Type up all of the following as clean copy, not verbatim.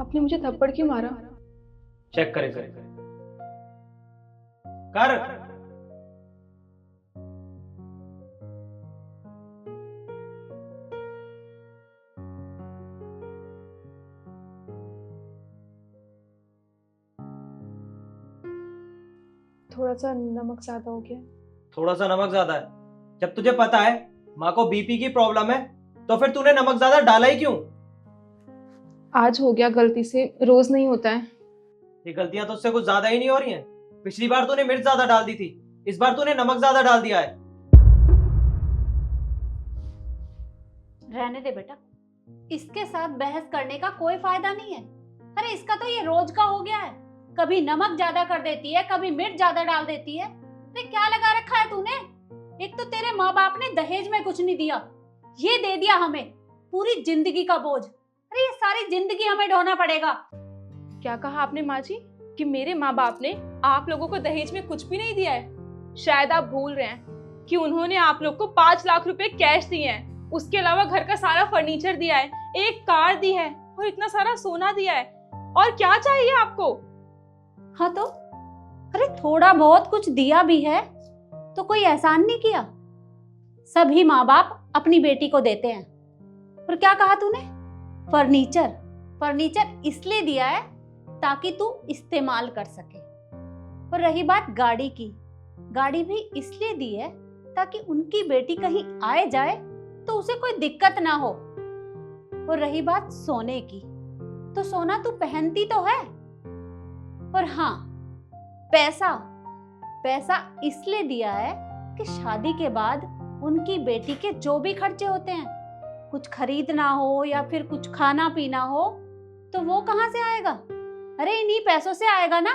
आपने मुझे थप्पड़ क्यों मारा? चेक करे सर। कर। थोड़ा सा नमक ज्यादा हो गया। थोड़ा सा नमक ज्यादा है? जब तुझे पता है माँ को बीपी की प्रॉब्लम है तो फिर तूने नमक ज्यादा डाला ही क्यों? आज हो गया गलती से, रोज नहीं होता है। ये गलतियां तो उससे कुछ ज्यादा ही नहीं हो रही हैं। पिछली बार तूने मिर्च ज्यादा डाल दी थी, इस बार तूने नमक ज्यादा डाल दिया है। रहने दे बेटा, इसके साथ बहस करने का कोई फायदा नहीं है। अरे इसका तो ये रोज का हो गया है, कभी नमक ज्यादा कर देती है, कभी मिर्च ज्यादा डाल देती है। अरे क्या लगा रखा है तूने? एक तो तेरे माँ बाप ने दहेज में कुछ नहीं दिया, ये दे दिया हमें पूरी जिंदगी का बोझ। अरे ये सारी जिंदगी हमें ढोना पड़ेगा। क्या कहा आपने माँ जी कि मेरे माँ बाप ने आप लोगों को दहेज में कुछ भी नहीं दिया है? शायद आप भूल रहे हैं कि उन्होंने आप लोग को 5 लाख रुपए कैश दिए हैं, उसके अलावा घर का सारा फर्नीचर दिया है, एक कार दी है और इतना सारा सोना दिया है। और क्या चाहिए आपको? हाँ तो अरे थोड़ा बहुत कुछ दिया भी है तो कोई एहसान नहीं किया। सभी माँ बाप अपनी बेटी को देते हैं। और क्या कहा तूने? फर्नीचर फर्नीचर इसलिए दिया है ताकि तू इस्तेमाल कर सके। और रही बात गाड़ी की, गाड़ी भी इसलिए दी है ताकि उनकी बेटी कहीं आए जाए तो उसे कोई दिक्कत ना हो। और रही बात सोने की, तो सोना तू पहनती तो है। और हाँ, पैसा पैसा इसलिए दिया है कि शादी के बाद उनकी बेटी के जो भी खर्चे होते हैं, कुछ खरीदना हो या फिर कुछ खाना पीना हो, तो वो कहाँ से आएगा? अरे इन्हीं पैसों से आएगा ना।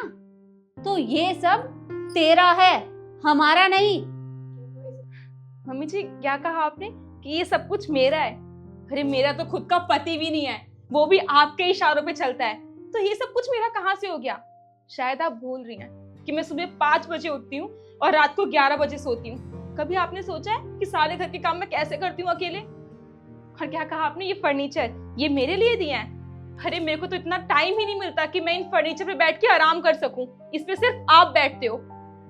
तो ये सब तेरा है, हमारा नहीं। मम्मी जी क्या कहा आपने कि ये सब कुछ मेरा है? अरे मेरा तो खुद का पति भी नहीं है, वो भी आपके इशारों पे चलता है, तो ये सब कुछ मेरा कहाँ से हो गया? शायद आप भूल रही हैं कि मैं सुबह 5 बजे उठती हूँ और रात को 11 बजे सोती हूँ। कभी आपने सोचा है कि सारे घर के काम मैं कैसे करती हूँ अकेले? और क्या कहा आपने, ये फर्नीचर ये मेरे लिए दिए हैं? अरे मेरे को तो इतना टाइम ही नहीं मिलता कि मैं इन फर्नीचर पे बैठ के आराम कर सकूं, इस पे सिर्फ आप बैठते हो।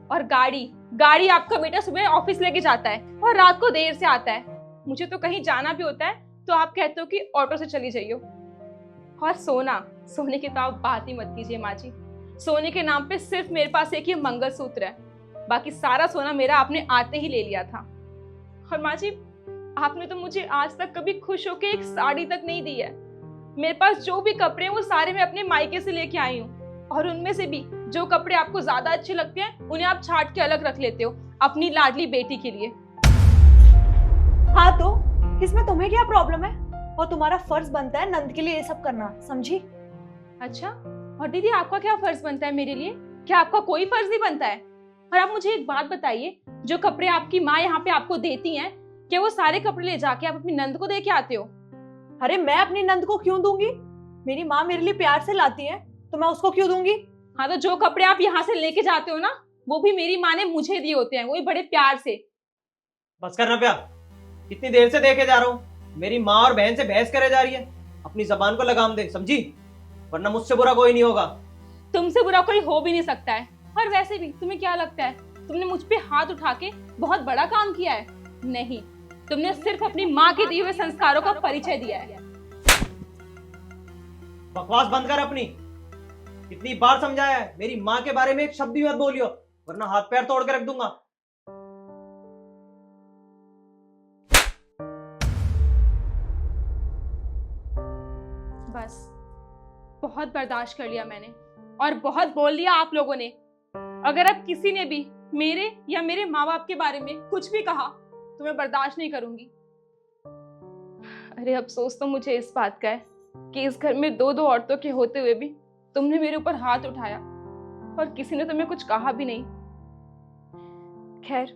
और गाड़ी आपका बेटा सुबह ऑफिस लेके जाता है और रात को देर से आता है। मुझे तो कहीं जाना भी होता है तो आप कहते हो कि ऑटो से चली जाइयो। और सोने की तो आप बात ही मत कीजिए माँ जी। सोने के नाम पे सिर्फ मेरे पास एक ही मंगलसूत्र है, बाकी सारा सोना मेरा आपने आते ही ले लिया था। और माँ जी आपने तो मुझे आज तक कभी खुश होके एक साड़ी तक नहीं दी है। मेरे पास जो भी कपड़े हैं वो सारे मैं अपने मायके से लेके आई हूँ, और उनमें से भी जो कपड़े आपको ज्यादा अच्छे लगते हैं उन्हें आप छांट के अलग रख लेते हो अपनी लाडली बेटी के लिए। हाँ तो इसमें तुम्हें क्या प्रॉब्लम है? और तुम्हारा फर्ज बनता है नंद के लिए ये सब करना, समझी? अच्छा, और दीदी आपका क्या फर्ज बनता है मेरे लिए? क्या आपका कोई फर्ज नहीं बनता है? और आप मुझे एक बात बताइए, जो कपड़े आपकी माँ यहाँ पे आपको देती हैं, क्या वो सारे कपड़े ले जाके आप अपनी नंद को दे के आते हो? अरे मैं अपनी नंद को क्यों दूंगी? मेरी माँ मेरे लिए प्यार से लाती है तो मैं उसको क्यों दूंगी? हाँ तो जो कपड़े आप यहाँ से लेके जाते हो ना, वो भी मेरी माँ ने मुझे दिए होते हैं, वो भी बड़े प्यार से। बस करना प्या, कितनी देर से देखे जा रहा हूँ मेरी माँ और बहन से बहस करे जा रही है। अपनी जबान को लगाम दे, समझी? वरना मुझसे बुरा कोई नहीं होगा। तुमसे बुरा कोई हो भी नहीं सकता है। और वैसे भी तुम्हें क्या लगता है तुमने मुझ पे हाथ उठा के बहुत बड़ा काम किया है? नहीं, तुमने सिर्फ अपनी माँ के दिए हुए संस्कारों का परिचय दिया है। बकवास बंद कर अपनी। कितनी बार समझाया है मेरी माँ के बारे में एक शब्द भी मत बोलियो, वरना हाथ पैर तोड़ के रख दूंगा। बस बहुत बर्दाश्त कर लिया मैंने और बहुत बोल लिया आप लोगों ने। अगर अब किसी ने भी मेरे या मेरे माँ बाप के बारे में कुछ भी कहा तो मैं बर्दाश्त नहीं करूंगी। अरे अफसोस तो मुझे इस बात का है कि इस घर में 2 औरतों के होते हुए भी तुमने मेरे ऊपर हाथ उठाया और किसी ने तुम्हें कुछ कहा भी नहीं। खैर,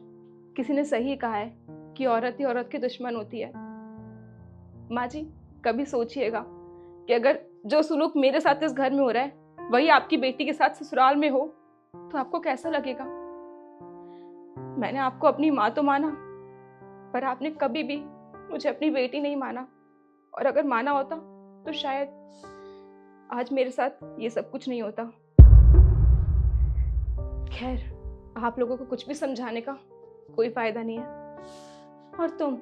किसी ने सही कहा है कि औरत ही औरत की दुश्मन होती है। माँ जी कभी सोचिएगा कि अगर जो सुलूक मेरे साथ इस घर में हो रहा है वही आपकी बेटी के साथ ससुराल में हो तो आपको कैसा लगेगा? मैंने आपको अपनी माँ तो माना, पर आपने कभी भी मुझे अपनी बेटी नहीं माना, और अगर माना होता तो शायद आज मेरे साथ ये सब कुछ नहीं होता। खैर, आप लोगों को कुछ भी समझाने का कोई फायदा नहीं है। और तुम,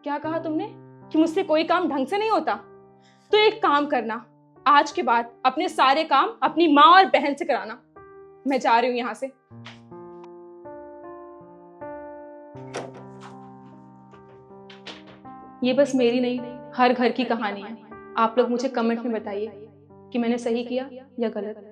क्या कहा तुमने कि मुझसे कोई काम ढंग से नहीं होता? तो एक काम करना, आज के बाद अपने सारे काम अपनी माँ और बहन से कराना। मैं जा रही हूं यहां से। ये बस मेरी नहीं, हर घर की कहानी है। आप लोग मुझे कमेंट में बताइए कि मैंने सही किया या गलत।